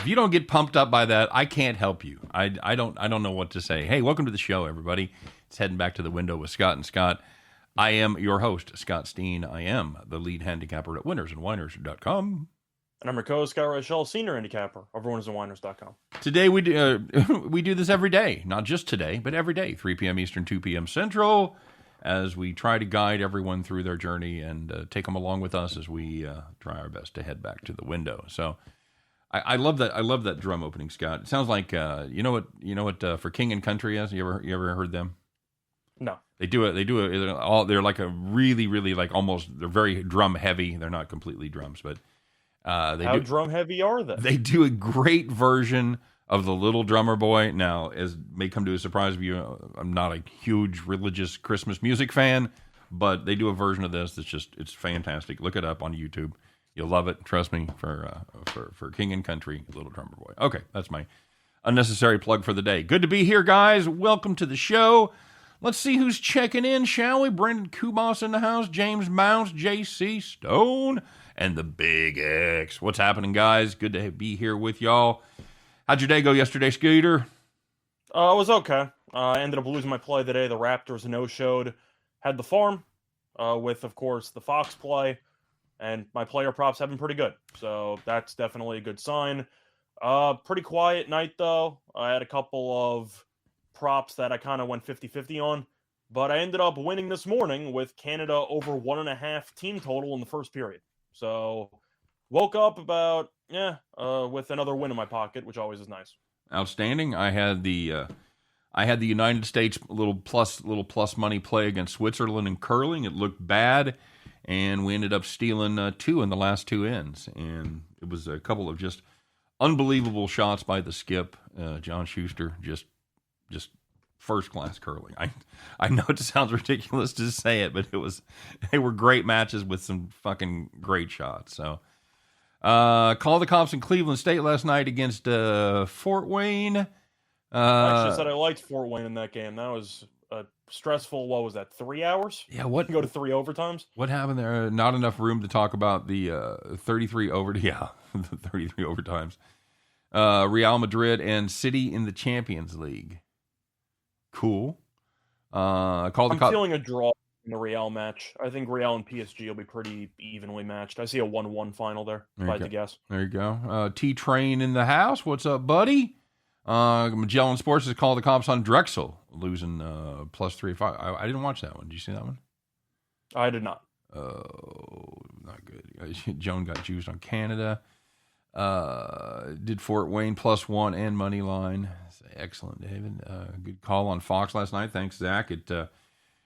If you don't get pumped up by that, I can't help you. I don't know what to say. Hey, welcome to the show, everybody. It's heading back to the window with Scott and Scott. I am your host, Scott Steen. I am the lead handicapper at winnersandwiners.com. And I'm your co-host, Scott Reichel, senior handicapper of winnersandwiners.com. Today we do this every day, not just today, but every day, 3 p.m. Eastern, 2 p.m. Central, as we try to guide everyone through their journey and take them along with us as we try our best to head back to the window. So I love that. I love that drum opening, Scott. It sounds like you know what for King and Country is. You ever heard them? No. They do it. They're like a really, really like almost. They're very drum heavy. They're not completely drums, but How drum heavy are they? They do a great version of the Little Drummer Boy. Now, as may come to a surprise of you, I'm not a huge religious Christmas music fan, but they do a version of this that's it's fantastic. Look it up on YouTube. You'll love it. Trust me. For King and Country, Little Drummer Boy. Okay, that's my unnecessary plug for the day. Good to be here, guys. Welcome to the show. Let's see who's checking in, shall we? Brendan Kubas in the house, James Mounts, JC Stone, and the Big X. What's happening, guys? Good to be here with y'all. How'd your day go yesterday, Scooter? It was okay. I ended up losing my play today. The Raptors no-showed. Had the farm with, of course, the Fox play, and my player props have been pretty good. So that's definitely a good sign. Pretty quiet night, though. I had a couple of props that I kind of went 50-50 on, but I ended up winning this morning with Canada over 1.5 team total in the first period. So woke up about with another win in my pocket, which always is nice. Outstanding. I had the United States little plus money play against Switzerland in curling. It looked bad, and we ended up stealing 2 in the last 2 ends, and it was a couple of just unbelievable shots by the skip, John Schuster. Just first-class curling. I know it sounds ridiculous to say it, but they were great matches with some fucking great shots. So, call the cops in Cleveland State last night against Fort Wayne. I actually said I liked Fort Wayne in that game. That was a stressful, what was that, 3 hours? Yeah, what? Go to 3 overtimes? What happened there? Not enough room to talk about the 33 overtimes. Real Madrid and City in the Champions League. Cool. I'm feeling a draw in the Real match. I think Real and PSG will be pretty evenly matched. I see a 1-1 final there, if I had to guess. There you go. T-Train in the house. What's up, buddy? Magellan Sports has called the cops on Drexel, losing +3-5. I didn't watch that one. Did you see that one? I did not. Oh, not good. Joan got juiced on Canada. Did Fort Wayne +1 and money line. Excellent, David. Good call on Fox last night. Thanks, Zach. It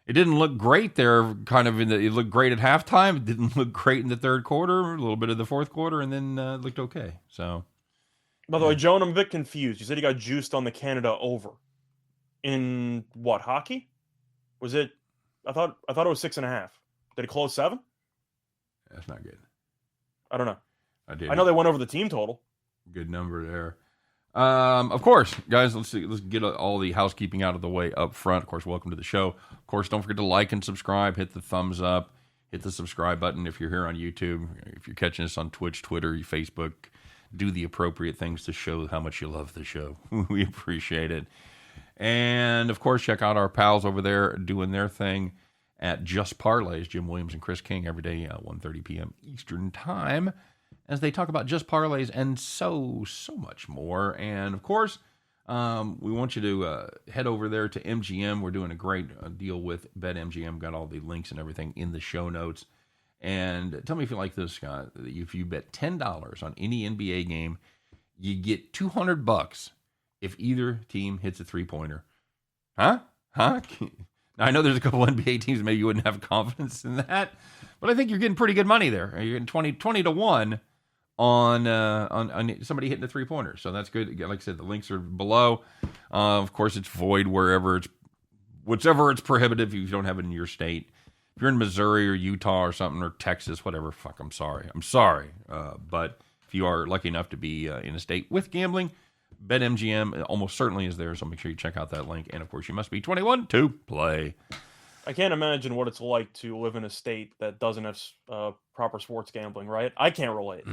didn't look great there. It looked great at halftime. It didn't look great in the third quarter. A little bit of the fourth quarter, and then it looked okay. So, by the way, Joan, I'm a bit confused. You said you got juiced on the Canada over. In what, hockey? Was it? I thought it was 6.5. Did it close 7? That's not good. I don't know. I know they went over the team total. Good number there. Of course, guys, let's get all the housekeeping out of the way up front. Of course, welcome to the show. Of course, don't forget to like and subscribe. Hit the thumbs up. Hit the subscribe button if you're here on YouTube. If you're catching us on Twitch, Twitter, Facebook, do the appropriate things to show how much you love the show. We appreciate it. And, of course, check out our pals over there doing their thing at Just Parlays, Jim Williams and Chris King, every day at 1:30 p.m. Eastern Time, as they talk about just parlays and so much more. And, of course, we want you to head over there to MGM. We're doing a great deal with BetMGM. Got all the links and everything in the show notes. And tell me if you like this, Scott. If you bet $10 on any NBA game, you get $200 if either team hits a three-pointer. Huh? Now, I know there's a couple NBA teams maybe you wouldn't have confidence in that, but I think you're getting pretty good money there. You're getting 20 to 1 on somebody hitting a three-pointer. So that's good. Like I said, the links are below. Of course, it's void whichever it's prohibitive if you don't have it in your state. If you're in Missouri or Utah or something, or Texas, whatever, I'm sorry. But if you are lucky enough to be in a state with gambling, BetMGM almost certainly is there, so make sure you check out that link. And, of course, you must be 21 to play. I can't imagine what it's like to live in a state that doesn't have proper sports gambling, right? I can't relate.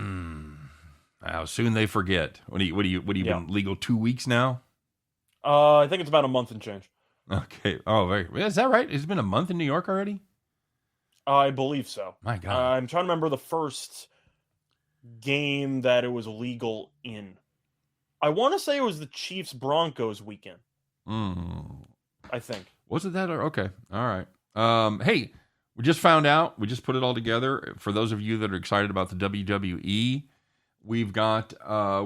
How soon they forget. What do you been legal 2 weeks now? I think it's about a month and change. Okay. Oh, is that right? It's been a month in New York already? I believe so. My God. I'm trying to remember the first game that it was legal in. I want to say it was the Chiefs Broncos weekend. I think. Was it that? Okay. All right. Hey, we just found out. We just put it all together. For those of you that are excited about the WWE, we've got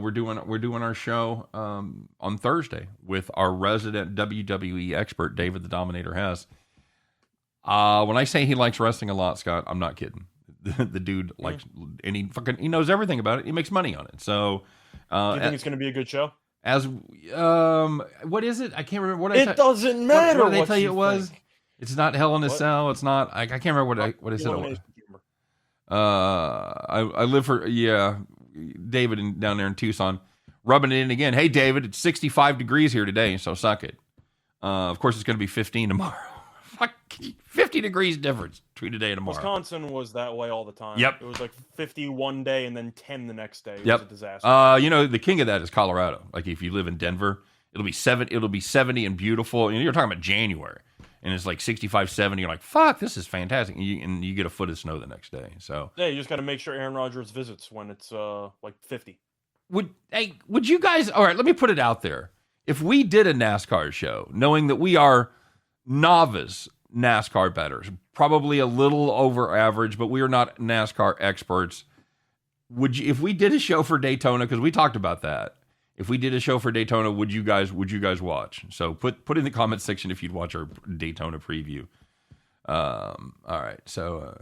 we're doing our show on Thursday with our resident WWE expert, David the Dominator Hess. When I say he likes wrestling a lot, Scott, I'm not kidding. The dude likes, and he knows everything about it. He makes money on it. So, do you think it's going to be a good show? As what is it? I can't remember what it doesn't matter. What did they tell you it was? It's not Hell in a Cell. It's not. I can't remember what I said it was. I live for David down there in Tucson, rubbing it in again. Hey, David, it's 65 degrees here today, so suck it. Of course, it's going to be 15 tomorrow. 50 degrees difference between today and tomorrow. Wisconsin was that way all the time. Yep. It was like 50 one day and then 10 the next day. It was a disaster. The king of that is Colorado. Like if you live in Denver, it'll be 70 and beautiful. You're talking about January. And it's like 65, 70. You're like, fuck, this is fantastic. And you get a foot of snow the next day. So yeah, you just got to make sure Aaron Rodgers visits when it's like 50. Would you guys? All right, let me put it out there. If we did a NASCAR show, knowing that we are novice NASCAR bettors, probably a little over average, but we are not NASCAR experts. If we did a show for Daytona, because we talked about that. If we did a show for Daytona, would you guys watch? So put in the comment section if you'd watch our Daytona preview. All right. So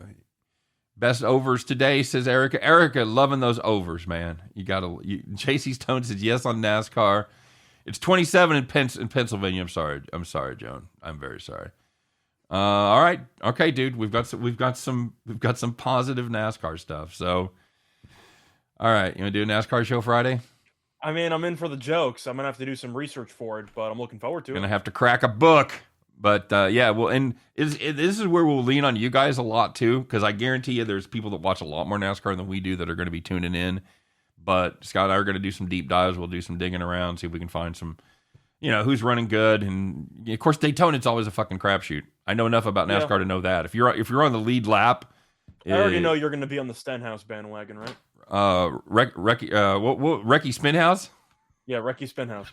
best overs today, says Erica. Erica, loving those overs, man. JC Stone says yes on NASCAR. It's 27 in Pennsylvania. I'm sorry, Joan. I'm very sorry. All right. Okay, dude. We've got some positive NASCAR stuff. So all right, you want to do a NASCAR show Friday? I mean, I'm in for the jokes. I'm going to have to do some research for it, but I'm looking forward to it. Going to have to crack a book. But, yeah, well, and this is where we'll lean on you guys a lot, too, because I guarantee you there's people that watch a lot more NASCAR than we do that are going to be tuning in. But Scott and I are going to do some deep dives. We'll do some digging around, see if we can find some, who's running good. And, of course, Daytona, it's always a fucking crapshoot. I know enough about NASCAR to know that. If you're on the lead lap... I already know you're going to be on the Stenhouse bandwagon, right? Recky Spinhouse? Yeah, Recky Spinhouse.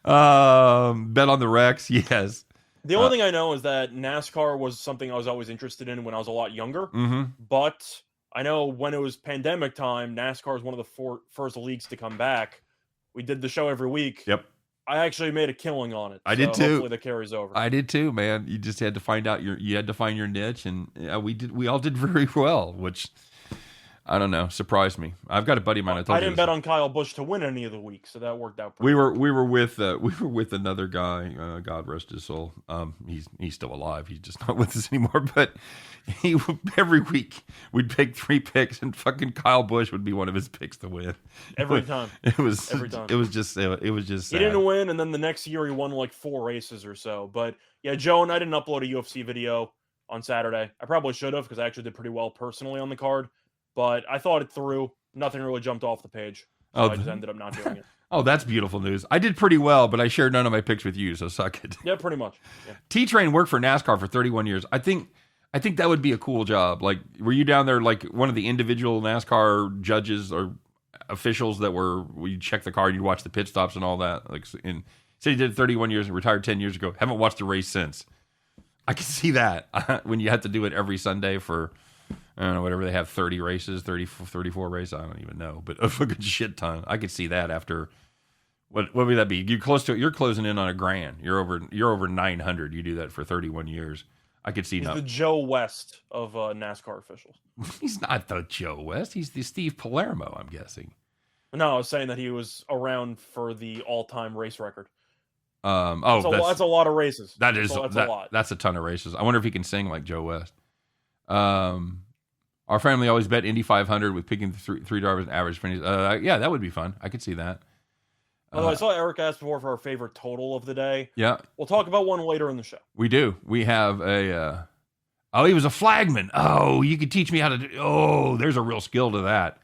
Bet on the Rex, yes. The only thing I know is that NASCAR was something I was always interested in when I was a lot younger. Mm-hmm. But I know when it was pandemic time, NASCAR is one of the first leagues to come back. We did the show every week. Yep. I actually made a killing on it. I did too. Hopefully that carries over. I did too, man. You just had to find out you had to find your niche, and we all did very well, which I don't know, surprised me. I've got a buddy of mine. I didn't bet on Kyle Busch to win any of the weeks, so that worked out. We were with another guy. God rest his soul. He's still alive. He's just not with us anymore. But every week we'd pick 3 picks, and fucking Kyle Busch would be one of his picks to win every time. Every time. It was just sad. He didn't win, and then the next year he won like 4 races or so. But yeah, Joe and I didn't upload a UFC video on Saturday. I probably should have because I actually did pretty well personally on the card. But I thought it through. Nothing really jumped off the page. So I just ended up not doing it. Oh, that's beautiful news. I did pretty well, but I shared none of my picks with you, so suck it. Yeah, pretty much. Yeah. T-Train worked for NASCAR for 31 years. I think that would be a cool job. Like, were you down there like one of the individual NASCAR judges or officials that you check the car and you watch the pit stops and all that? Like, said he did 31 years and retired 10 years ago. Haven't watched a race since. I can see that when you have to do it every Sunday for... I don't know, whatever they have, 30 races, 34 races, I don't even know, but a fucking shit ton. I could see that after, what would that be? You're closing in on $1,000. You're over 900. You do that for 31 years. I could see. He's the Joe West of NASCAR officials. He's not the Joe West. He's the Steve Palermo, I'm guessing. No, I was saying that he was around for the all-time race record. That's a lot of races. That's a lot. That's a ton of races. I wonder if he can sing like Joe West. Our family always bet Indy 500 with picking the three drivers and average finishes. Yeah, that would be fun. I could see that. Although I saw Eric ask before for our favorite total of the day. Yeah. We'll talk about one later in the show. We do. We have a... he was a flagman. Oh, you could teach me how to do... Oh, there's a real skill to that.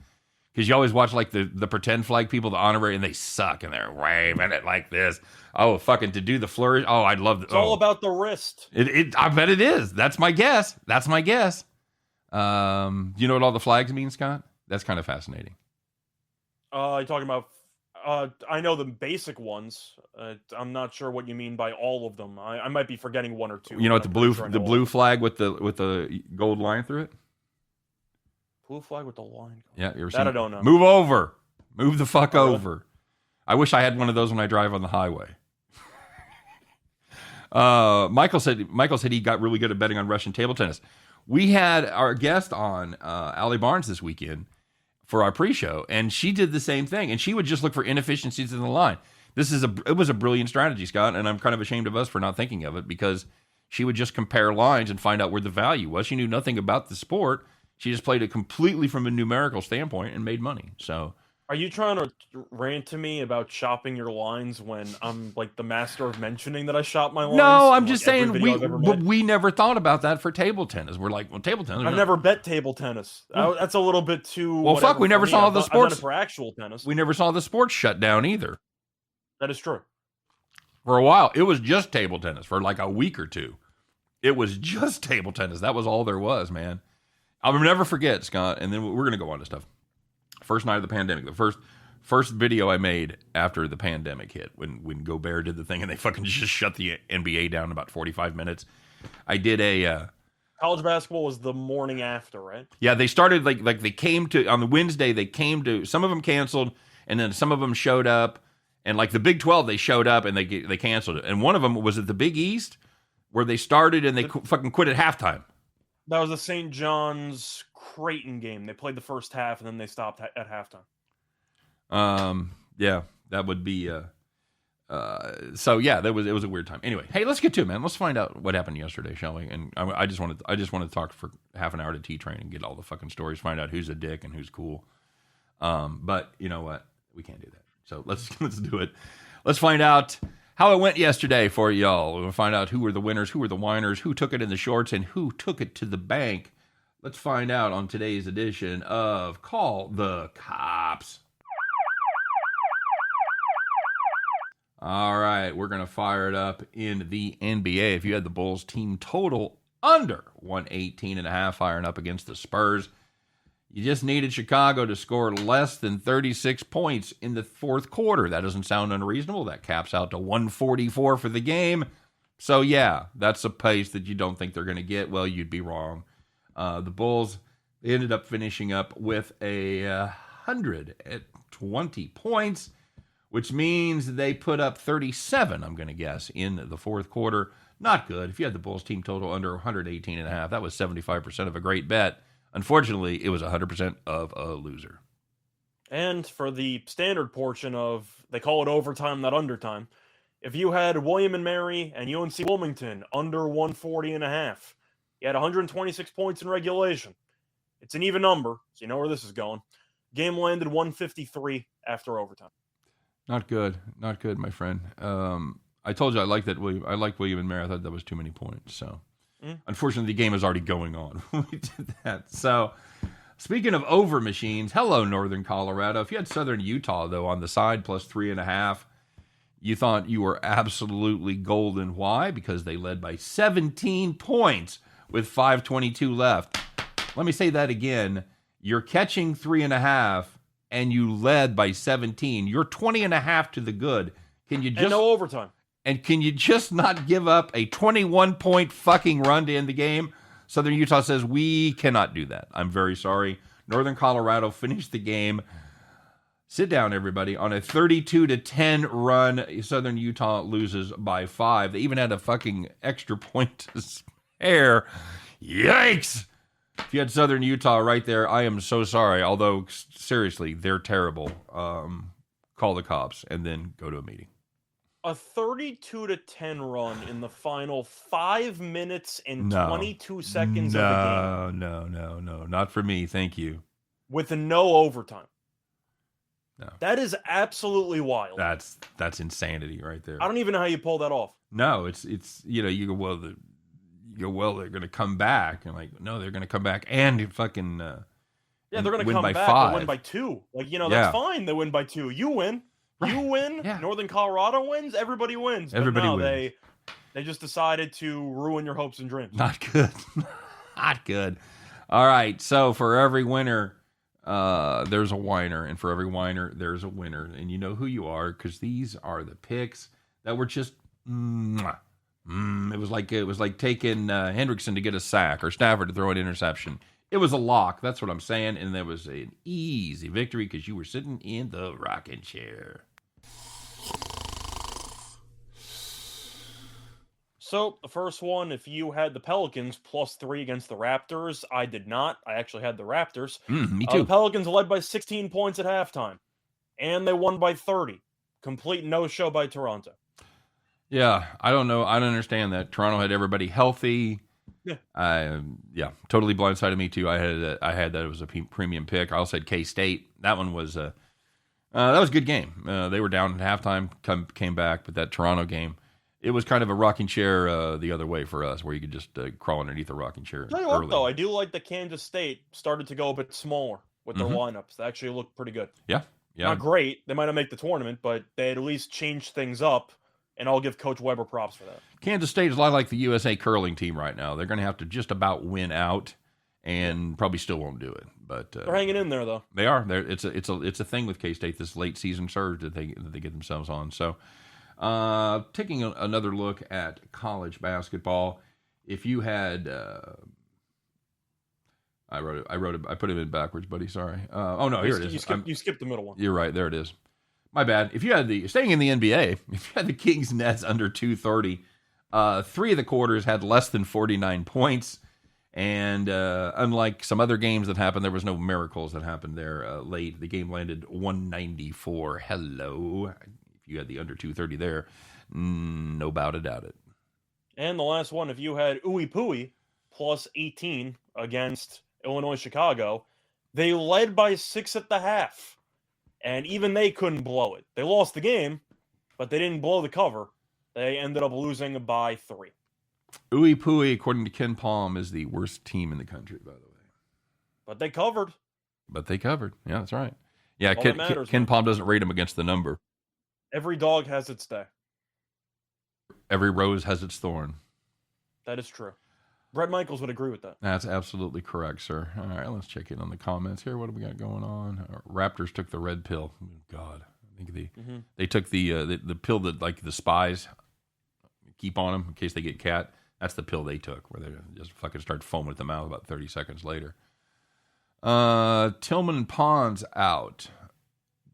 Because you always watch like the pretend flag people, the honorary, and they suck, and they're waving it like this. Oh, fucking to do the flourish. Oh, I'd love to. It's all about the wrist. I bet it is. That's my guess. That's my guess. You know what all the flags mean, Scott? That's kind of fascinating. You're talking about. I know the basic ones. I'm not sure what you mean by all of them. I might be forgetting one or two. You know what the blue flag with the gold line through it? Blue flag with the line. Yeah, you ever seen that? it? I don't know. Move over. Move the fuck Oh, really? over. I wish I had one of those when I drive on the highway. Michael said he got really good at betting on Russian table tennis. We had our guest on, Allie Barnes, this weekend for our pre-show, and she did the same thing. And she would just look for inefficiencies in the line. It was a brilliant strategy, Scott, and I'm kind of ashamed of us for not thinking of it, because she would just compare lines and find out where the value was. She knew nothing about the sport. She just played it completely from a numerical standpoint and made money. So, are you trying to rant to me about shopping your lines when I'm like the master of mentioning that I shop my lines? no, I'm in, just like, saying we never thought about that for table tennis. We're like, well, table tennis. I've never bet table tennis. That's a little bit too. Well, fuck, we never saw the sports. I've done it for actual tennis. We never saw the sports shut down either. That is true. For a while, it was just table tennis for like a week or two. It was just table tennis. That was all there was, man. I'll never forget, Scott, and then we're going to go on to stuff. First night of the pandemic, the first video I made after the pandemic hit, when Gobert did the thing and they fucking just shut the NBA down in about 45 minutes. I did a... college basketball was the morning after, right? Yeah, they started, like they came to... On the Wednesday, they came to... Some of them canceled, and then some of them showed up. And like the Big 12, they showed up and they canceled it. And one of them was at the Big East, where they started and they fucking quit at halftime. That was the St. John's Creighton game. They played the first half and then they stopped at halftime. Yeah, that would be. So yeah, it was a weird time. Anyway, hey, let's get to it, man. Let's find out what happened yesterday, shall we? And I just wanted to talk for half an hour to T-Train and get all the fucking stories, find out who's a dick and who's cool. But you know what? We can't do that. So let's do it. Let's find out how it went yesterday for y'all. We'll find out who were the winners, who were the whiners, who took it in the shorts, and who took it to the bank. Let's find out on today's edition of Call the Cops. All right, we're going to fire it up in the NBA. If you had the Bulls team total under 118.5 firing up against the Spurs, you just needed Chicago to score less than 36 points in the fourth quarter. That doesn't sound unreasonable. That caps out to 144 for the game. So, yeah, that's a pace that you don't think they're going to get. Well, you'd be wrong. The Bulls, they ended up finishing up with 120 points, which means they put up 37, I'm going to guess, in the fourth quarter. Not good. If you had the Bulls team total under 118.5, that was 75% of a great bet. Unfortunately, it was 100% of a loser. And for the standard portion of, they call it overtime, not undertime, if you had William and Mary and UNC Wilmington under 140.5, you had 126 points in regulation. It's an even number, so you know where this is going. Game landed 153 after overtime. Not good. Not good, my friend. I told you I liked William and Mary. I thought that was too many points, so... Unfortunately, the game is already going on when we did that. So, speaking of over machines, hello, Northern Colorado. If you had Southern Utah, though, on the side, plus 3.5, you thought you were absolutely golden. Why? Because they led by 17 points with 5:22 left. Let me say that again. You're catching 3.5, and you led by 17. You're 20.5 to the good. Can you just... And no overtime. And can you just not give up a 21-point fucking run to end the game? Southern Utah says, we cannot do that. I'm very sorry. Northern Colorado finished the game. Sit down, everybody. On a 32-10 run, Southern Utah loses by 5. They even had a fucking extra point to spare. Yikes! If you had Southern Utah right there, I am so sorry. Although, seriously, they're terrible. Call the cops and then go to a meeting. A 32-10 run in the final 5 minutes and 22 seconds of the game. No. Not for me. Thank you. With no overtime. No. That is absolutely wild. That's insanity right there. I don't even know how you pull that off. No, it's you go, well, they're going to come back. And like, no, they're going to come back and fucking Yeah, they're going to win come by back 5. and win by 2. Like, Yeah. that's fine. They win by 2. You win. Right. You win. Yeah. Northern Colorado wins. Everybody wins. But Everybody no, wins. they just decided to ruin your hopes and dreams. Not good. Not good. All right. So for every winner, there's a whiner, and for every whiner, there's a winner, and you know who you are because these are the picks that were just. It was like taking Hendrickson to get a sack or Stafford to throw an interception. It was a lock. That's what I'm saying, and there was an easy victory because you were sitting in the rocking chair. So, the first one, if you had the Pelicans +3 against the Raptors, I did not. I actually had the Raptors. Me too. The Pelicans led by 16 points at halftime, and they won by 30. Complete no-show by Toronto. Yeah, I don't know. I don't understand that. Toronto had everybody healthy. Yeah. Totally blindsided me too. I had that it was a premium pick. I also had K-State. That one was that was a good game. They were down at halftime, came back, but that Toronto game, it was kind of a rocking chair the other way for us, where you could just crawl underneath a rocking chair. Tell you what, though, I do like that Kansas State started to go a bit smaller with their lineups. They actually looked pretty good. Yeah. Not great. They might not make the tournament, but they at least changed things up, and I'll give Coach Weber props for that. Kansas State is a lot like the USA curling team right now. They're going to have to just about win out, and probably still won't do it. But they're hanging in there, though. They are. It's a thing with K-State, this late season surge that they get themselves on. So, taking another look at college basketball, if you had, I put it in backwards, buddy. Sorry. Oh no, here it is. You skipped the middle one. You're right. There it is. My bad. If you had staying in the NBA, if you had the Kings Nets under 230, 3 of the quarters had less than 49 points. And unlike some other games that happened, there was no miracles that happened there late. The game landed 194. Hello. If you had the under 230 there, no doubt about it. And the last one, if you had Ooey Pooey +18 against Illinois Chicago, they led by 6 at the half. And even they couldn't blow it. They lost the game, but they didn't blow the cover. They ended up losing by 3. Ooey Pooey, according to Ken Palm, is the worst team in the country, by the way. But they covered. Yeah, that's right. Yeah, matters, Ken Palm doesn't rate them against the number. Every dog has its day. Every rose has its thorn. That is true. Brett Michaels would agree with that. That's absolutely correct, sir. All right, let's check in on the comments here. What do we got going on? Raptors took the red pill. God, I think they took the pill that like the spies keep on them in case they get cat. That's the pill they took, where they just fucking start foaming at the mouth about 30 seconds later. Tillman Pond's out.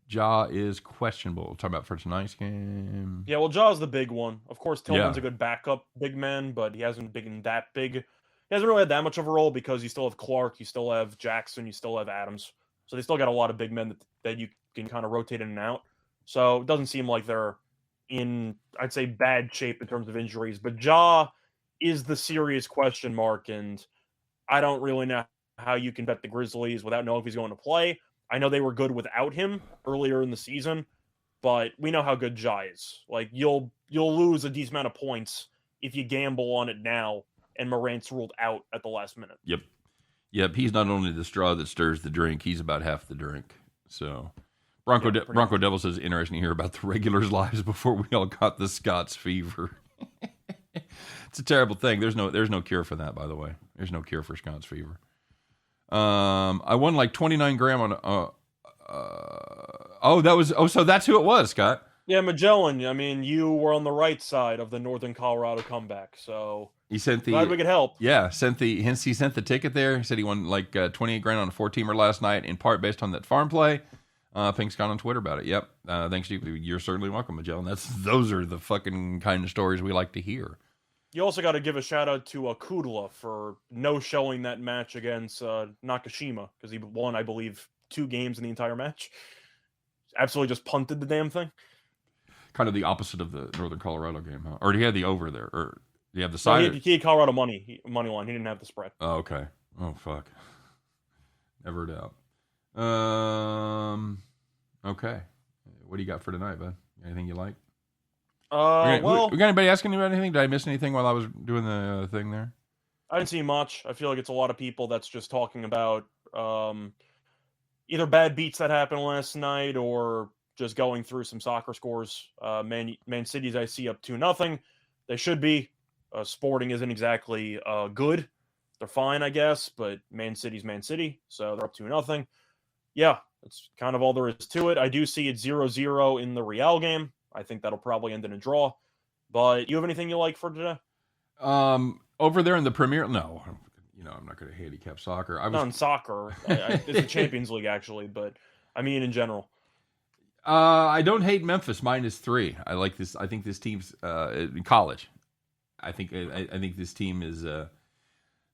Ja is questionable. We'll talk about for tonight's game. Yeah, well, Ja's the big one. Of course, Tillman's a good backup big man, but he hasn't been that big. He hasn't really had that much of a role because you still have Clark, you still have Jackson, you still have Adams. So they still got a lot of big men that you can kind of rotate in and out. So it doesn't seem like they're in, I'd say, bad shape in terms of injuries. But Ja is the serious question mark, and I don't really know how you can bet the Grizzlies without knowing if he's going to play. I know they were good without him earlier in the season, but we know how good Ja is. Like, you'll lose a decent amount of points if you gamble on it now, and Morant's ruled out at the last minute. Yep. He's not only the straw that stirs the drink, he's about half the drink. So, Bronco Devil says, interesting to hear about the regulars' lives before we all got the Scots fever. It's a terrible thing. There's no cure for that, by the way. There's no cure for Scots fever. I won like 29 grand on. So that's who it was, Scott. Yeah, Magellan. I mean, you were on the right side of the Northern Colorado comeback, so he sent the. Glad we could help. Yeah, he sent the ticket there. He said he won like 28 grand on a 4-teamer last night, in part based on that farm play. Pink Scott on Twitter about it. Yep. Thanks to you. You're certainly welcome, Magellan. Those are the fucking kind of stories we like to hear. You also got to give a shout out to Kudla for no-showing that match against Nakashima, because he won, I believe, 2 games in the entire match. Absolutely just punted the damn thing. Kind of the opposite of the Northern Colorado game, huh? Or do you have the over there? Or do you have the side? No, he had Colorado money line. He didn't have the spread. Oh, okay. Oh, fuck. Never doubt. Okay. What do you got for tonight, bud? Anything you like? We got anybody asking you about anything? Did I miss anything while I was doing the thing there? I didn't see much. I feel like it's a lot of people that's just talking about either bad beats that happened last night or just going through some soccer scores. Man City's I see up 2-0. They should be. Sporting isn't exactly good. They're fine, I guess, but Man City's Man City, so they're up 2-0. Yeah, that's kind of all there is to it. I do see it 0-0 in the Real game. I think that'll probably end in a draw. But you have anything you like for today? Over there in the Premier, no. I'm not going to handicap soccer. Not in soccer. It's the Champions League, actually, but I mean in general. I don't hate Memphis -3. I like this. I think this team's in college. I think this team is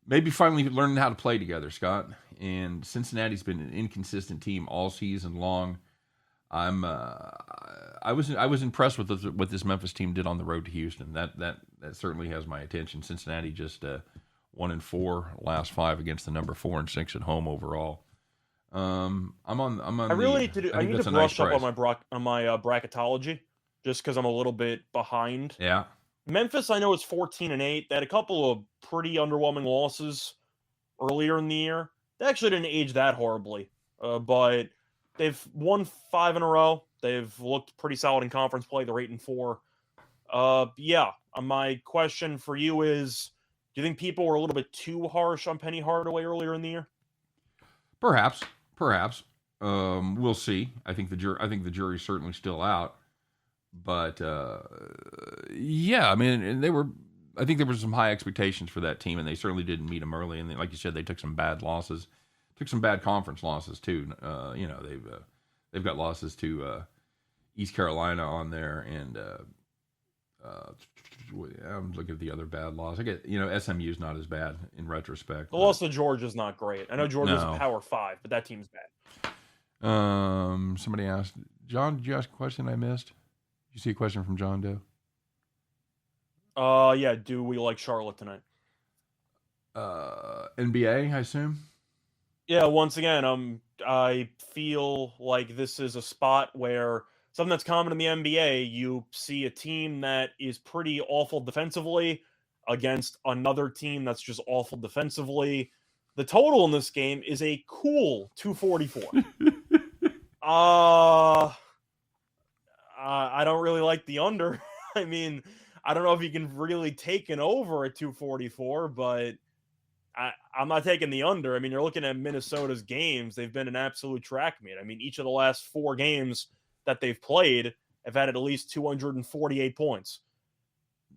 maybe finally learning how to play together, Scott. And Cincinnati's been an inconsistent team all season long. I was impressed with what this Memphis team did on the road to Houston. That certainly has my attention. Cincinnati just 1-4 last 5 against the number 4 and 6 at home overall. I'm on. I really need to do. I need to brush up on my bracketology just because I'm a little bit behind. Yeah. Memphis, I know, is 14-8. They had a couple of pretty underwhelming losses earlier in the year. They actually didn't age that horribly, but they've won 5 in a row. They've looked pretty solid in conference play. They're 8-4. Yeah. My question for you is: do you think people were a little bit too harsh on Penny Hardaway earlier in the year? Perhaps. We'll see. I think the jury's certainly still out. But yeah, I mean, I think there were some high expectations for that team, and they certainly didn't meet them early. And like you said, they took some bad losses, took some bad conference losses too. They've got losses to East Carolina on there, and I'm looking at the other bad loss. I get SMU's not as bad in retrospect. The loss to Georgia's not great. I know Georgia's a Power 5, but that team's bad. Somebody asked, John, did you ask a question I missed? You see a question from John Doe? Yeah. Do we like Charlotte tonight? NBA, I assume. Yeah. Once again, I feel like this is a spot where something that's common in the NBA. You see a team that is pretty awful defensively against another team that's just awful defensively. The total in this game is a cool 244. I don't really like the under. I mean, I don't know if you can really take an over at 244, but I'm not taking the under. I mean, you're looking at Minnesota's games. They've been an absolute track meet. I mean, each of the last 4 games that they've played have had at least 248 points.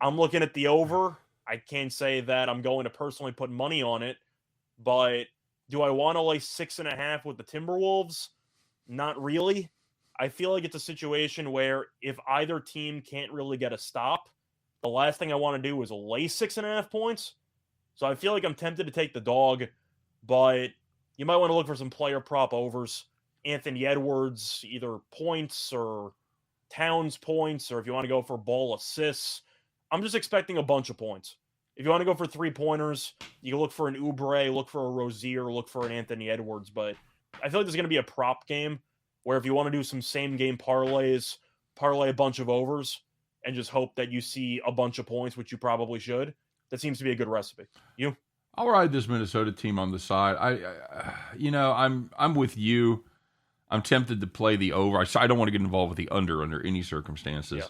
I'm looking at the over. I can't say that I'm going to personally put money on it, but do I want to lay 6.5 with the Timberwolves? Not really. I feel like it's a situation where if either team can't really get a stop, the last thing I want to do is lay 6.5 points. So I feel like I'm tempted to take the dog, but you might want to look for some player prop overs. Anthony Edwards, either points or Towns points, or if you want to go for ball assists. I'm just expecting a bunch of points. If you want to go for 3-pointers, you can look for an Oubre, look for a Rozier, look for an Anthony Edwards. But I feel like there's going to be a prop game where if you want to do some same-game parlays, parlay a bunch of overs, and just hope that you see a bunch of points, which you probably should. That seems to be a good recipe. You? I'll ride this Minnesota team on the side. I'm with you. I'm tempted to play the over. I don't want to get involved with the under any circumstances. Yeah.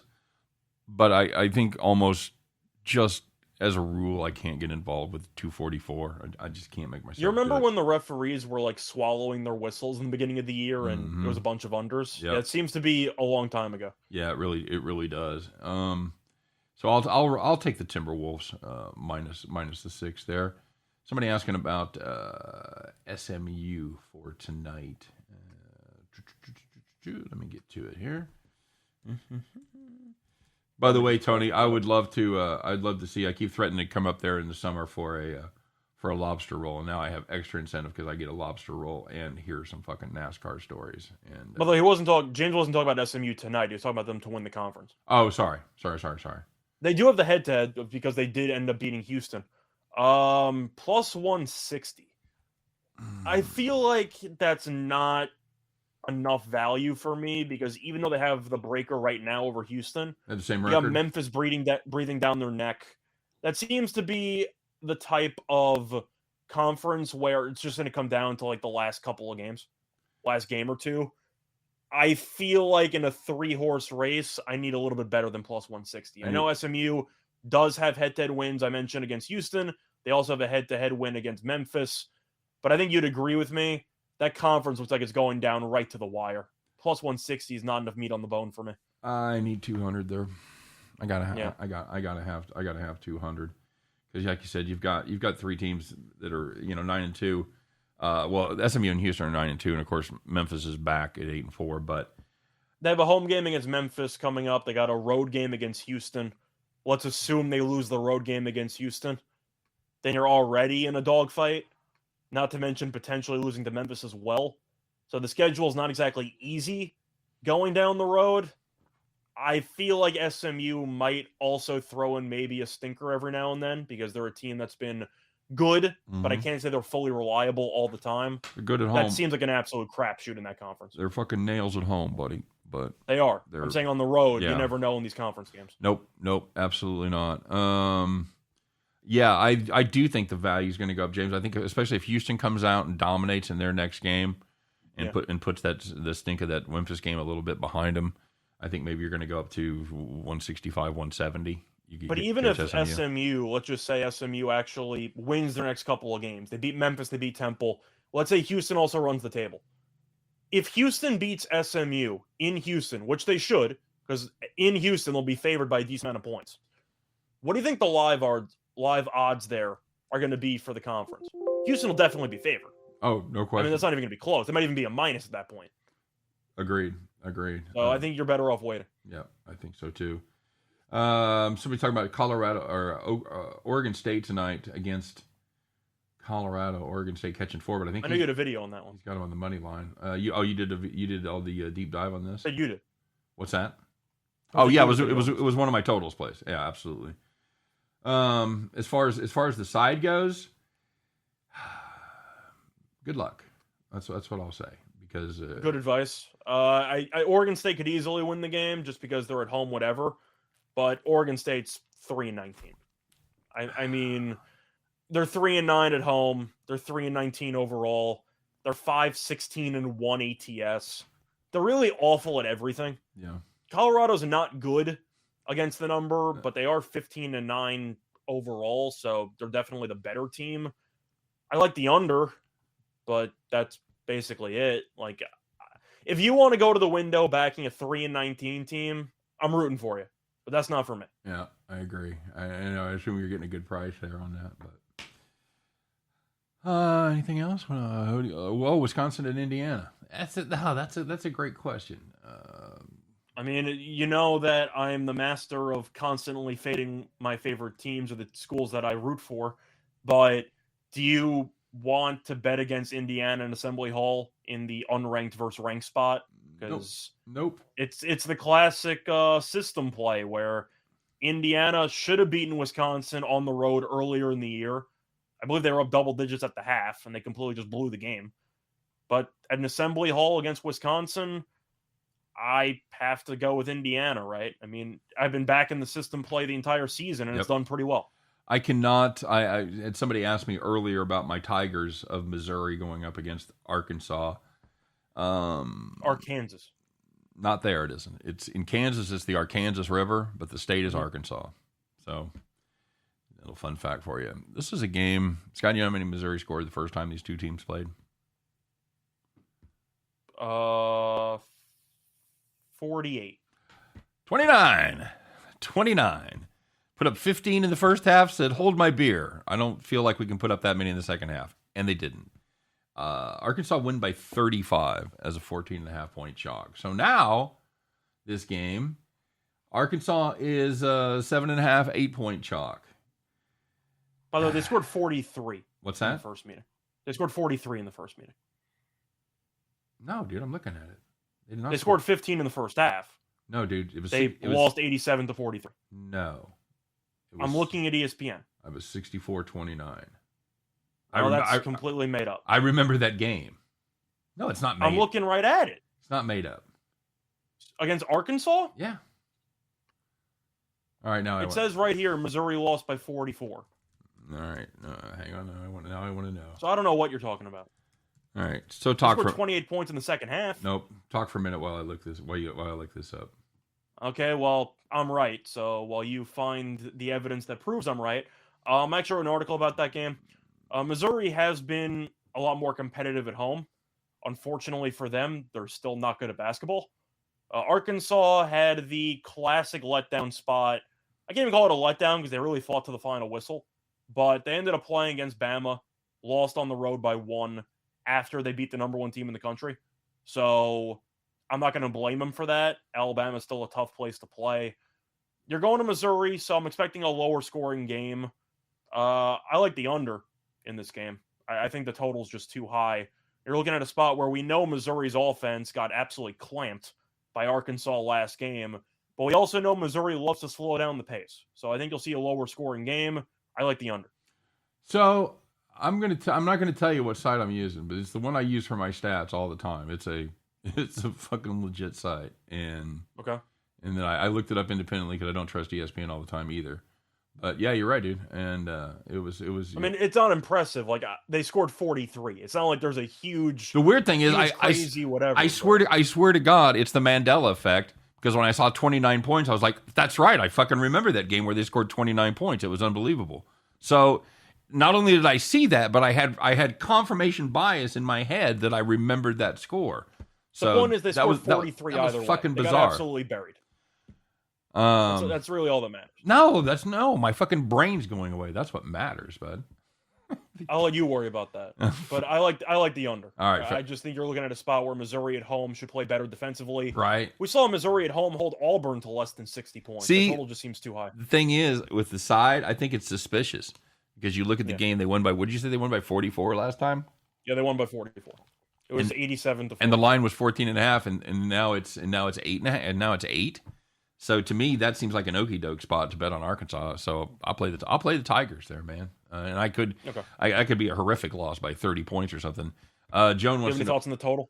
But I think almost just as a rule, I can't get involved with 244. I just can't make myself. You remember when the referees were like swallowing their whistles in the beginning of the year, and it was a bunch of unders? Yep. Yeah, it seems to be a long time ago. Yeah, it really does. So I'll take the Timberwolves minus the 6 there. Somebody asking about SMU for tonight. Let me get to it here. By the way, Tony, I would love to. I'd love to see. I keep threatening to come up there in the summer for a lobster roll, and now I have extra incentive because I get a lobster roll and hear some fucking NASCAR stories. And but James wasn't talking about SMU tonight. He was talking about them to win the conference. Oh, sorry. They do have the head-to-head because they did end up beating Houston. Plus 160. I feel like that's not enough value for me because even though they have the breaker right now over Houston, they have the same record. Yeah, Memphis breathing down their neck. That seems to be the type of conference where it's just going to come down to like the last couple of games. last game or two. I feel like in a 3-horse race, I need a little bit better than plus 160. I know SMU does have head-to-head wins, I mentioned, against Houston. They also have a head-to-head win against Memphis. But I think you'd agree with me. That conference looks like it's going down right to the wire. Plus 160 is not enough meat on the bone for me. I need 200 there. I gotta have 200 because, like you said, you've got three teams that are 9-2. Well, SMU and Houston are 9-2, and of course Memphis is back at 8-4. But they have a home game against Memphis coming up. They got a road game against Houston. Let's assume they lose the road game against Houston. Then you're already in a dogfight. Not to mention potentially losing to Memphis as well. So the schedule is not exactly easy going down the road. I feel like SMU might also throw in maybe a stinker every now and then because they're a team that's been good, but I can't say they're fully reliable all the time. They're good at home. That seems like an absolute crapshoot in that conference. They're fucking nails at home, buddy. But they are. I'm saying on the road, yeah. You never know in these conference games. Nope, absolutely not. Yeah, I do think the value is going to go up, James. I think especially if Houston comes out and dominates in their next game and puts the stink of that Memphis game a little bit behind them, I think maybe you're going to go up to 165, 170. But even if SMU, let's just say SMU actually wins their next couple of games, they beat Memphis, they beat Temple. Let's say Houston also runs the table. If Houston beats SMU in Houston, which they should, because in Houston they'll be favored by a decent amount of points. What do you think the live odds there are going to be for the conference? Houston will definitely be favored. Oh, no question. I mean, that's not even going to be close. It might even be a minus at that point. Agreed. So I think you're better off waiting. Yeah, I think so too. Somebody talking about Colorado or Oregon State tonight against Colorado. Oregon State catching 4, but I think I know you had a video on that one. He's got him on the money line. You did all the deep dive on this. You did. What's that? Oh yeah, it was one of my totals plays. Yeah, absolutely. As far as the side goes, good luck. That's what I'll say because good advice. Oregon State could easily win the game just because they're at home, whatever. But Oregon State's 3-19. I mean, they're 3-9 at home. They're 3-19 overall. They're 5-16-1 ATS. They're really awful at everything. Yeah. Colorado's not good against the number, but they are 15-9 overall, so they're definitely the better team. I like the under, but that's basically it. Like, if you want to go to the window backing a 3-19 team, I'm rooting for you, but that's not for me. Yeah, I agree. I assume you're getting a good price there on that, but anything else? Wisconsin and Indiana. That's a great question. I mean, you know that I'm the master of constantly fading my favorite teams or the schools that I root for, but do you want to bet against Indiana in Assembly Hall in the unranked versus ranked spot? Because nope. It's the classic system play where Indiana should have beaten Wisconsin on the road earlier in the year. I believe they were up double digits at the half, and they completely just blew the game. But at an Assembly Hall against Wisconsin, I have to go with Indiana, right? I mean, I've been back in the system play the entire season, and it's done pretty well. I cannot. I had somebody asked me earlier about my Tigers of Missouri going up against Arkansas. Arkansas. Not there, it isn't. It's in Kansas. It's the Arkansas River, but the state is Arkansas. So, a little fun fact for you. This is a game. Scott, you know how many Missouri scored the first time these two teams played? 48. 29. Put up 15 in the first half, said, hold my beer. I don't feel like we can put up that many in the second half. And they didn't. Arkansas win by 35 as a 14.5 point chalk. So now, this game, Arkansas is 7.5, 8 point chalk. By the way, they scored 43. What's that? In the first meeting. They scored 43 in the first meeting. No, dude, I'm looking at it. They scored 15 in the first half. No, dude. They lost 87-43. No. I'm looking at ESPN. I was 64-29. That's completely made up. I remember that game. No, it's not made up. I'm looking right at it. It's not made up. Against Arkansas? Yeah. All right, now it says right here, Missouri lost by 44. All right. Hang on. Now I want to know. So I don't know what you're talking about. All right. So They talk scored for 28 points in the second half. nope. Talk for a minute while I look this while I look this up. Okay, well, I'm right. So while you find the evidence that proves I'm right, I actually wrote an article about that game. Missouri has been a lot more competitive at home. Unfortunately for them, they're still not good at basketball. Arkansas had the classic letdown spot. I can't even call it a letdown because they really fought to the final whistle. But they ended up playing against Bama, lost on the road by 1 after they beat the number 1 team in the country. So I'm not going to blame them for that. Alabama's still a tough place to play. You're going to Missouri, so I'm expecting a lower scoring game. I like the under in this game. I think the total's just too high. You're looking at a spot where we know Missouri's offense got absolutely clamped by Arkansas last game, but we also know Missouri loves to slow down the pace. So I think you'll see a lower scoring game. I like the under. So I'm not gonna tell you what site I'm using, but it's the one I use for my stats all the time. It's a fucking legit site, and Okay. And then I looked it up independently because I don't trust ESPN all the time either. But yeah, you're right, dude. And it was. I mean, it's not impressive. Like they scored 43. It's not like there's a huge. The weird thing is, crazy whatever. I swear to God, it's the Mandela effect. Because when I saw 29 points, I was like, "That's right. I fucking remember that game where they scored 29 points. It was unbelievable." So not only did I see that, but I had confirmation bias in my head that I remembered that score. So the point is, they scored 43 that was either way. fucking They bizarre. got absolutely buried. That's really all that matters. No, my fucking brain's going away. That's what matters, bud. I'll let you worry about that. But I like the under. All right, I just think you're looking at a spot where Missouri at home should play better defensively. Right. We saw Missouri at home hold Auburn to less than 60 points. See, the total just seems too high. The thing is, with the side, I think it's suspicious because you look at the game they won by. What did you say they won by 44 last time? Yeah, they won by 44. It was 87 to 40. And the line was 14.5, and now it's 8.5, and now it's 8. So to me, that seems like an okie doke spot to bet on Arkansas. So I'll play the Tigers there, man. And I could be a horrific loss by 30 points or something. Joan wants any thoughts on the total?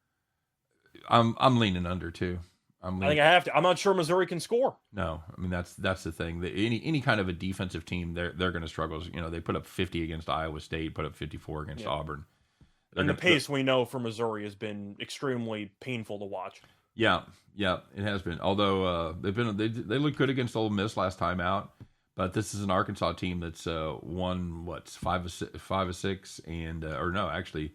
I'm leaning under too. I think I have to. I'm not sure Missouri can score. No, I mean that's the thing. Any kind of a defensive team, they're going to struggle. You know, they put up 50 against Iowa State, put up 54 against Auburn. And the pace we know for Missouri has been extremely painful to watch. Yeah, it has been. Although they looked good against Ole Miss last time out, but this is an Arkansas team that's won 5 of 6, and or no, actually,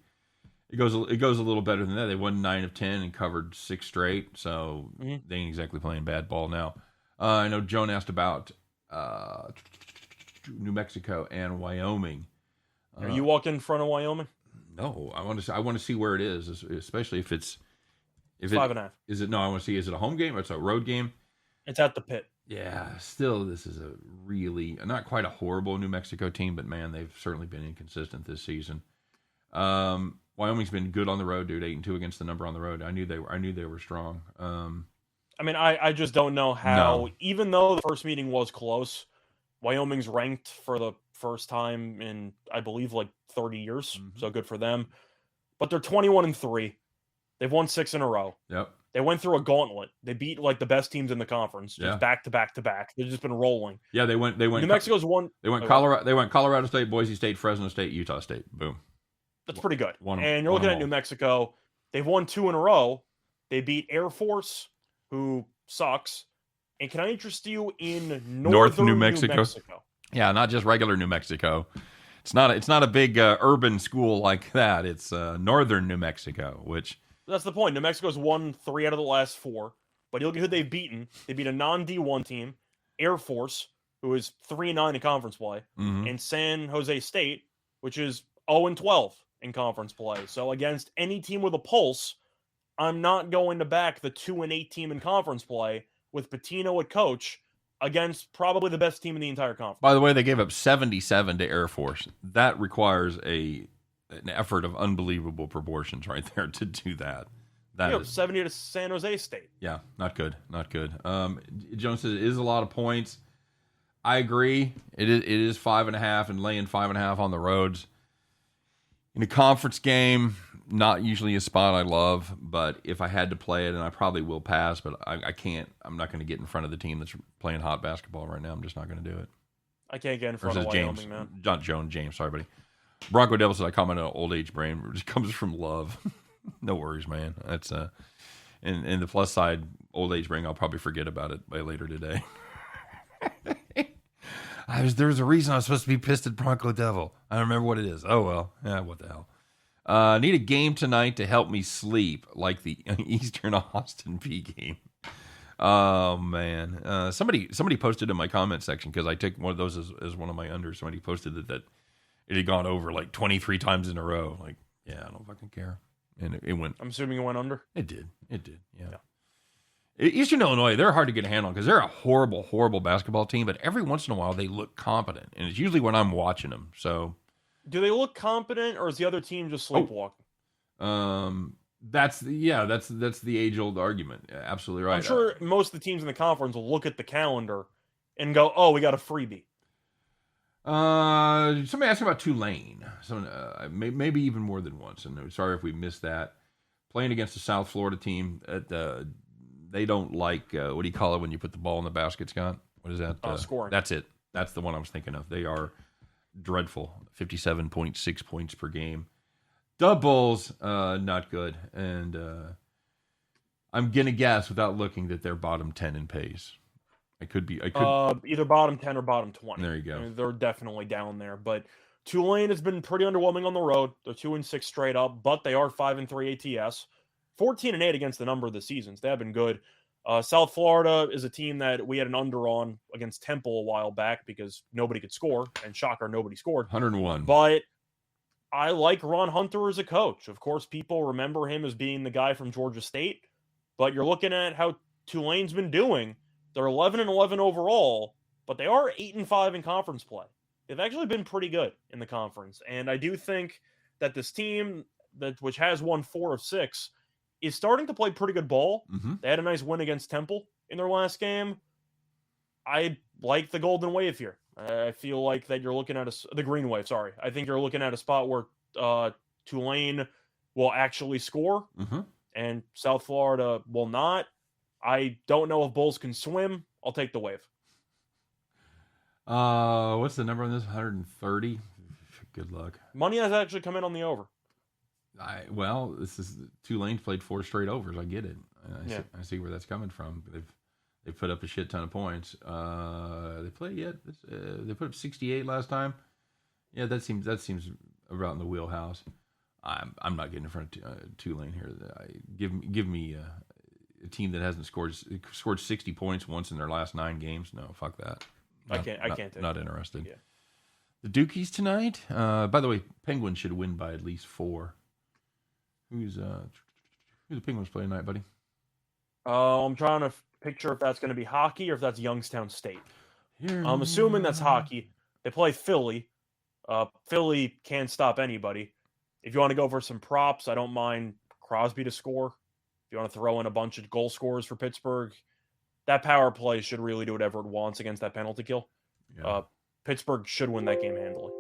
it goes a little better than that. They won 9 of 10 and covered 6 straight, so they ain't exactly playing bad ball now. I know Joan asked about New Mexico and Wyoming. Are you walking in front of Wyoming? No, I want to see where it is, especially if it's 5.5. Is it? No, I want to see. Is it a home game or it's a road game? It's at the Pit. Yeah. Still, this is a really not quite a horrible New Mexico team, but man, they've certainly been inconsistent this season. Wyoming's been good on the road, dude. 8-2 against the number on the road. I knew they were strong. I mean, I just don't know how. Even though the first meeting was close, Wyoming's ranked for the first time in, I believe, like 30 years. So good for them. But they're 21-3. They've won 6 in a row. Yep. They went through a gauntlet. They beat like the best teams in the conference, just back to back to back. They've just been rolling. Yeah, they went. New Mexico's won. They went Colorado. They went Colorado State, Boise State, Fresno State, Utah State. Boom. That's pretty good. And you're won looking at all. New Mexico. They've won 2 in a row. They beat Air Force, who sucks. And can I interest you in northern New Mexico? Yeah, not just regular New Mexico. It's not a big urban school like that. It's northern New Mexico, which. That's the point. New Mexico's won 3 out of the last 4. But you look at who they've beaten. They beat a non-D1 team, Air Force, who is 3-9 in conference play, and San Jose State, which is 0-12 in conference play. So against any team with a pulse, I'm not going to back the 2-8 team in conference play with Pitino at coach against probably the best team in the entire conference. By the way, they gave up 77 to Air Force. That requires an effort of unbelievable proportions right there to do that. That is 70 to San Jose State. Yeah, not good. Jones says it is a lot of points. I agree. It is 5.5 and laying 5.5 on the roads. In a conference game, not usually a spot I love, but if I had to play it, and I probably will pass, but I can't. I'm not going to get in front of the team that's playing hot basketball right now. I'm just not going to do it. I can't get in front of Wyoming, man. Not James. Sorry, buddy. Bronco Devil said I commented on old age brain. It just comes from love. No worries, man. That's and the plus side, old age brain. I'll probably forget about it by later today. There was a reason I was supposed to be pissed at Bronco Devil. I don't remember what it is. Oh well, yeah, what the hell. Need a game tonight to help me sleep, like the Eastern Austin P game. Oh man, somebody posted in my comment section because I took one of those as one of my unders. Somebody posted that it had gone over like 23 times in a row. Like, yeah, I don't fucking care. And it went. I'm assuming it went under. It did. Yeah. Eastern Illinois, they're hard to get a handle on because they're a horrible, horrible basketball team. But every once in a while, they look competent, and it's usually when I'm watching them. So, do they look competent, or is the other team just sleepwalking? That's the age-old argument. Yeah, absolutely right. I'm sure most of the teams in the conference will look at the calendar and go, "Oh, we got a freebie." Somebody asked about Tulane. Maybe even more than once. And sorry if we missed that. Playing against the South Florida team, they don't like what do you call it when you put the ball in the basket, Scott? What is that? Scoring. That's it. That's the one I was thinking of. They are dreadful. 57.6 points per game. Doubles, not good. And I'm gonna guess without looking that they're bottom 10 in pace. I could either bottom 10 or bottom 20. There you go. I mean, they're definitely down there. But Tulane has been pretty underwhelming on the road. They're 2-6 straight up, but they are 5-3 ATS. 14-8 against the number of the seasons. They have been good. South Florida is a team that we had an under on against Temple a while back because nobody could score, and shocker, nobody scored. 101. But I like Ron Hunter as a coach. Of course, people remember him as being the guy from Georgia State, but you're looking at how Tulane's been doing. They're 11-11 overall, but they are 8-5 in conference play. They've actually been pretty good in the conference, and I do think that this team, which has won 4 of 6, is starting to play pretty good ball. Mm-hmm. They had a nice win against Temple in their last game. I like the Golden Wave here. I feel like that you're looking at the Green Wave. Sorry, I think you're looking at a spot where Tulane will actually score, and South Florida will not. I don't know if Bulls can swim. I'll take the Wave. What's the number on this? 130. Good luck. Money has actually come in on the over. This is Tulane's played 4 straight overs. I get it. I see where that's coming from. They've put up a shit ton of points. They played yet? They put up 68 last time. Yeah, that seems about in the wheelhouse. I'm not getting in front of Tulane here. Give me a team that hasn't scored 60 points once in their last 9 games. No, fuck that. I can't. Not interested. Yeah. The Dukies tonight. By the way, Penguins should win by at least 4. Who's the Penguins playing tonight, buddy? I'm trying to picture if that's going to be hockey or if that's Youngstown State. I'm assuming that's hockey. They play Philly. Philly can't stop anybody. If you want to go for some props, I don't mind Crosby to score. If you want to throw in a bunch of goal scorers for Pittsburgh, that power play should really do whatever it wants against that penalty kill. Yeah. Pittsburgh should win that game handily.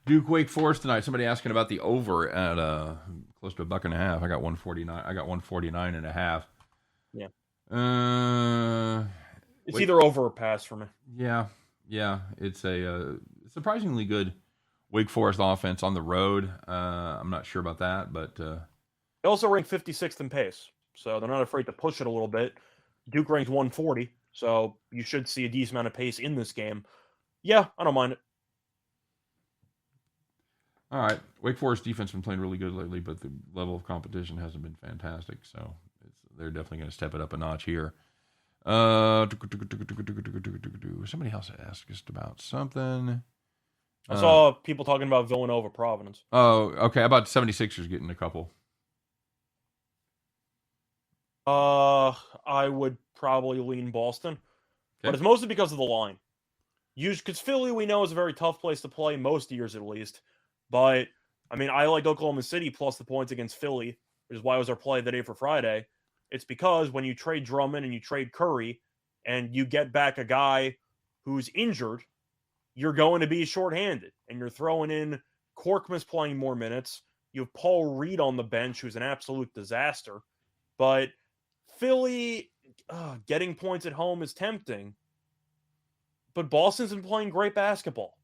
Duke Wake Forest tonight. Somebody asking about the over at close to $1.50. I got 149. I got 149.5. Yeah. It's either over or pass for me. Yeah. It's a surprisingly good Wake Forest offense on the road. I'm not sure about that, but they also rank 56th in pace, so they're not afraid to push it a little bit. Duke ranks 140, so you should see a decent amount of pace in this game. Yeah, I don't mind it. All right. Wake Forest defense has been playing really good lately, but the level of competition hasn't been fantastic. So they're definitely going to step it up a notch here. Somebody else asked us about something. I saw people talking about Villanova Providence. Oh, okay. How about 76ers getting a couple? I would probably lean Boston. Okay. But it's mostly because of the line. Because Philly, we know, is a very tough place to play, most years at least. But, I mean, I like Oklahoma City plus the points against Philly, which is why it was our play of the day for Friday. It's because when you trade Drummond and you trade Curry and you get back a guy who's injured, you're going to be shorthanded. And you're throwing in Korkmaz playing more minutes. You have Paul Reed on the bench, who's an absolute disaster. But Philly getting points at home is tempting. But Boston's been playing great basketball.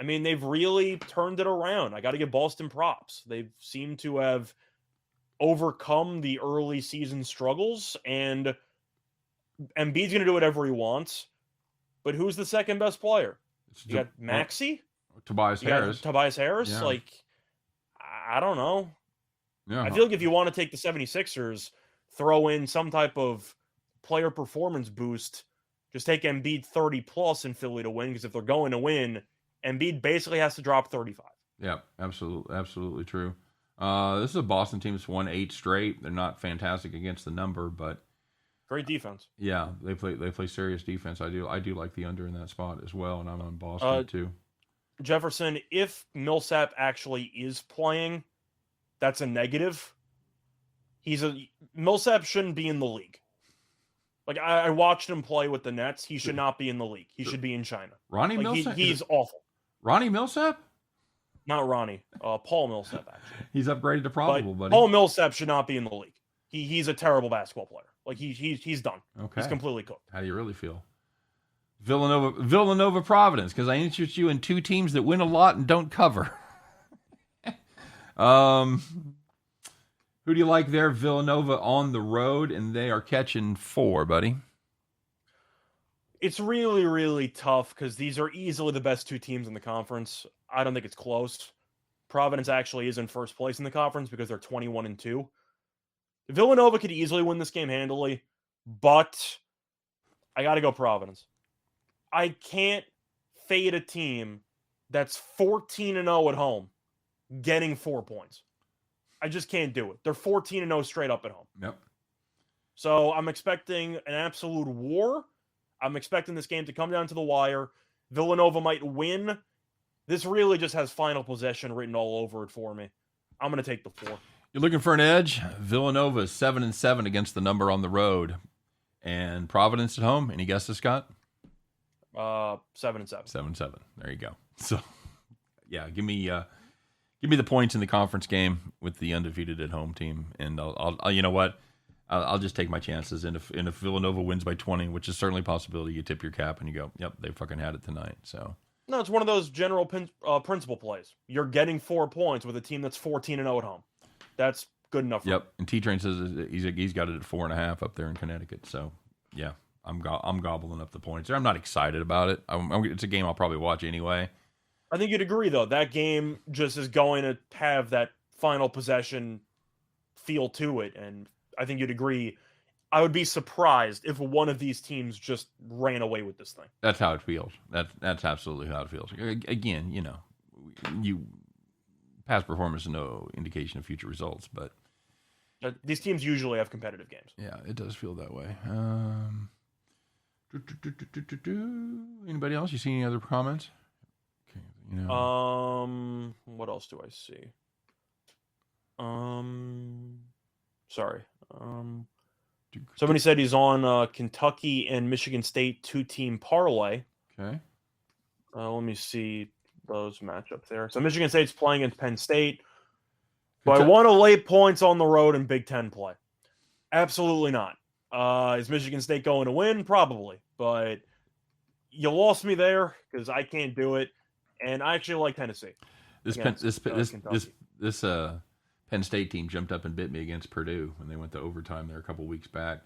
I mean, they've really turned it around. I got to give Boston props. They've seemed to have overcome the early season struggles, and Embiid's going to do whatever he wants. But who's the second best player? You got Maxey? Tobias Harris. Tobias Harris? Yeah. Like, I don't know. Yeah. I feel like if you want to take the 76ers, throw in some type of player performance boost, just take Embiid 30 plus in Philly to win, because if they're going to win, Embiid basically has to drop 35. Yeah, absolutely true. This is a Boston team that's won 8 straight. They're not fantastic against the number, but great defense. Yeah, they play serious defense. I do like the under in that spot as well, and I'm on Boston too. Jefferson, if Millsap actually is playing, that's a negative. Millsap shouldn't be in the league. Like, I watched him play with the Nets. He should not be in the league. He should be in China. Ronnie Millsap? He's awful. Ronnie Millsap? Not Ronnie. Paul Millsap, actually. He's upgraded to probable, buddy. Paul Millsap should not be in the league. He's a terrible basketball player. Like, he's done. Okay. He's completely cooked. How do you really feel? Villanova Providence, because I interest you in 2 teams that win a lot and don't cover. Who do you like there? Villanova on the road, and they are catching 4, buddy. It's really, really tough because these are easily the best 2 teams in the conference. I don't think it's close. Providence actually is in first place in the conference because they're 21-2. Villanova could easily win this game handily, but I got to go Providence. I can't fade a team that's 14-0 at home getting 4 points. I just can't do it. They're 14-0 straight up at home. Yep. So I'm expecting an absolute war. I'm expecting this game to come down to the wire. Villanova might win. This really just has final possession written all over it for me. I'm going to take the 4. You're looking for an edge? Villanova is 7-7 against the number on the road. And Providence at home. Any guesses, Scott? 7-7. 7-7. There you go. So, yeah, give me the points in the conference game with the undefeated at home team, and I'll you know what? I'll just take my chances. And if Villanova wins by 20, which is certainly a possibility, you tip your cap and you go, yep, they fucking had it tonight. So no, it's one of those general principle plays. You're getting 4 points with a team that's 14-0 at home. That's good enough. Yep. And T-Train says he's got it at 4.5 up there in Connecticut. So yeah, I'm gobbling up the points. I'm not excited about it. It's a game I'll probably watch anyway. I think you'd agree, though. That game just is going to have that final possession feel to it. And I think you'd agree. I would be surprised if one of these teams just ran away with this thing. That's how it feels. That's absolutely how it feels. Again, past performance is no indication of future results, but these teams usually have competitive games. Yeah, it does feel that way. Anybody else? You see any other comments? Okay, what else do I see? Sorry. Somebody said he's on Kentucky and Michigan State 2-team parlay. Okay. Let me see those matchups there. So Michigan State's playing against Penn State. Do I want to lay points on the road in Big Ten play? Absolutely not. Is Michigan State going to win? Probably. But you lost me there because I can't do it. And I actually like Tennessee. This Penn State team jumped up and bit me against Purdue when they went to overtime there a couple weeks back.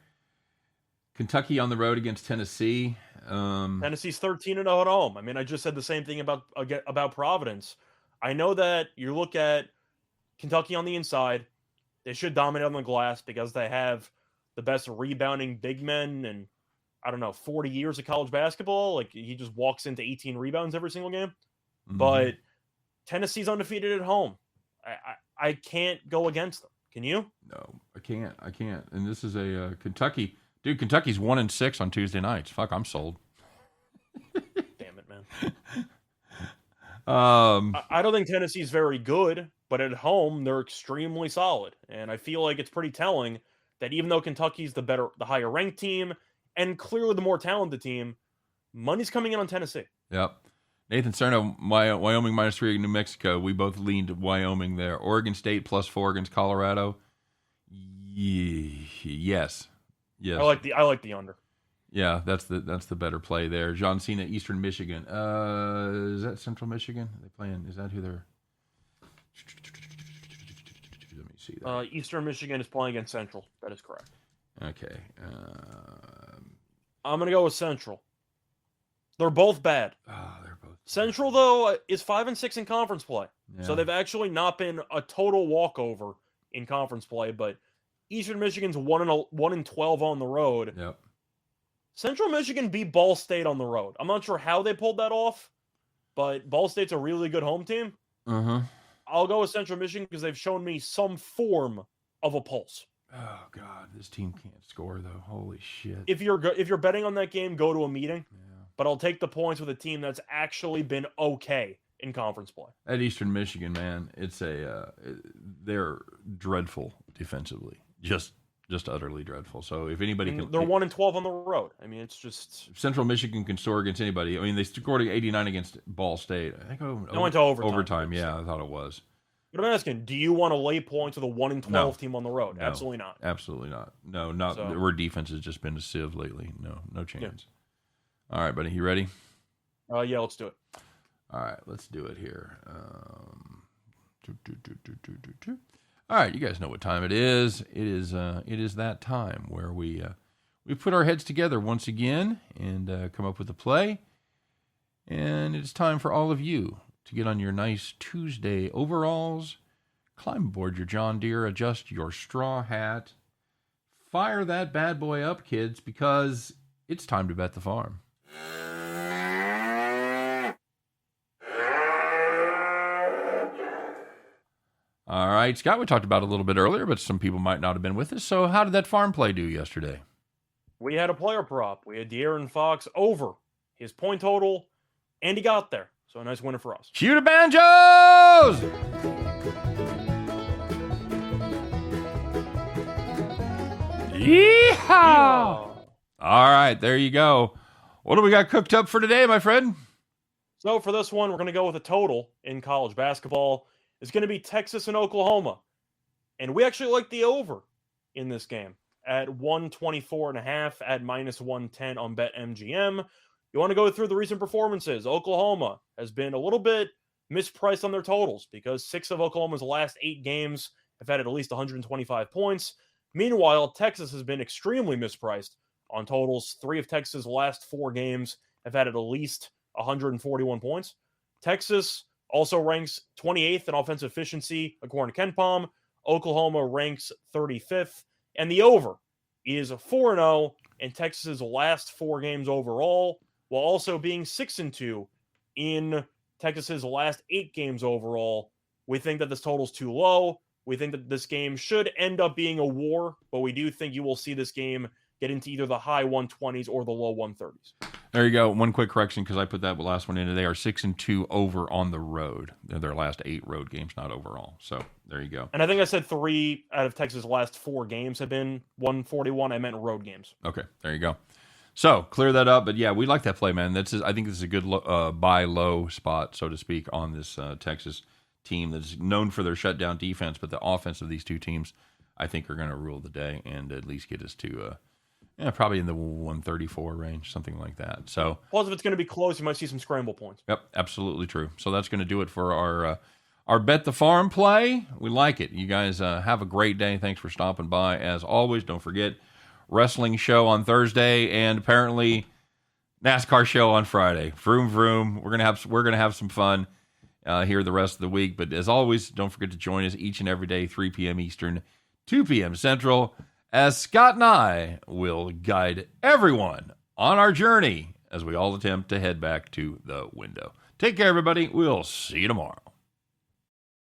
Kentucky on the road against Tennessee. Tennessee's 13-0 at home. I mean, I just said the same thing about Providence. I know that you look at Kentucky on the inside, they should dominate on the glass because they have the best rebounding big men in, 40 years of college basketball. Like, he just walks into 18 rebounds every single game. Mm-hmm. But Tennessee's undefeated at home. I can't go against them. Can you? No, I can't. And this is a Kentucky. Dude, Kentucky's 1-6 on Tuesday nights. Fuck, I'm sold. Damn it, man. I don't think Tennessee's very good, but at home, they're extremely solid. And I feel like it's pretty telling that even though Kentucky's the higher ranked team, and clearly the more talented team, money's coming in on Tennessee. Yep. Nathan Cerno, Wyoming -3, New Mexico. We both leaned Wyoming there. Oregon State +4 against Colorado. Yes. I like the under. Yeah, that's the better play there. John Cena, Eastern Michigan. Is that Central Michigan? Are they playing? Is that who they're? Let me see that. Eastern Michigan is playing against Central. That is correct. Okay. I'm gonna go with Central. They're both bad. Oh, they're both. Central though is 5-6 in conference play, Yeah. so they've actually not been a total walkover in conference play. But Eastern Michigan's 1-12 on the road. Yep. Central Michigan beat Ball State on the road. I'm not sure how they pulled that off, but Ball State's a really good home team. I'll go with Central Michigan because they've shown me some form of a pulse. Oh God, this team can't score though. Holy shit! If you're betting on that game, go to a meeting. Yeah. But I'll take the points with a team that's actually been okay in conference play. At Eastern Michigan, man, they're dreadful defensively, just utterly dreadful. So if anybody can, they're 1-12 on the road. I mean, it's just if Central Michigan can score against anybody. I mean, they scored 89 against Ball State. I think they went to overtime. Overtime, yeah, I thought it was. But I'm asking, do you want to lay points with a 1-12 team on the road? No, absolutely not. Absolutely not. No, not where defense has just been a sieve lately. No chance. Yeah. All right, buddy, you ready? Yeah, let's do it. All right, let's do it here. All right, you guys know what time it is. It is that time where we put our heads together once again and come up with a play. And it's time for all of you to get on your nice Tuesday overalls, climb aboard your John Deere, adjust your straw hat, fire that bad boy up, kids, because it's time to bet the farm. All right, Scott, we talked about it a little bit earlier, but some people might not have been with us. So how did that farm play do yesterday? We had a player prop. We had De'Aaron Fox over his point total, and he got there. So a nice winner for us. Cue the banjos! Yeehaw! All right, there you go. What do we got cooked up for today, my friend? So for this one, we're going to go with a total in college basketball. It's going to be Texas and Oklahoma. And we actually like the over in this game at 124.5 at -110 on BetMGM. You want to go through the recent performances. Oklahoma has been a little bit mispriced on their totals because 6 of Oklahoma's last 8 games have had at least 125 points. Meanwhile, Texas has been extremely mispriced on totals. 3 of Texas' last 4 games have had at least 141 points. Texas also ranks 28th in offensive efficiency, according to KenPom. Oklahoma ranks 35th. And the over is 4-0 in Texas' last 4 games overall, while also being 6-2 in Texas' last 8 games overall. We think that this total is too low. We think that this game should end up being a war, but we do think you will see this game get into either the high 120s or the low 130s. There you go. One quick correction, because I put that last one in. They are 6-2 over on the road. They're their last 8 road games, not overall. So there you go. And I think I said 3 out of Texas' last 4 games have been 141. I meant road games. Okay, there you go. So clear that up. But yeah, we like that play, man. I think this is a good buy low spot, so to speak, on this Texas team that's known for their shutdown defense. But the offense of these two teams, I think, are going to rule the day and at least get us to probably in the 134 range, something like that. So, plus, if it's going to be close, you might see some scramble points. Yep, absolutely true. So that's going to do it for our Bet the Farm play. We like it. You guys have a great day. Thanks for stopping by. As always, don't forget wrestling show on Thursday and apparently NASCAR show on Friday. Vroom vroom. We're gonna have some fun here the rest of the week. But as always, don't forget to join us each and every day, 3 p.m. Eastern, 2 p.m. Central, as Scott and I will guide everyone on our journey as we all attempt to head back to the window. Take care, everybody. We'll see you tomorrow.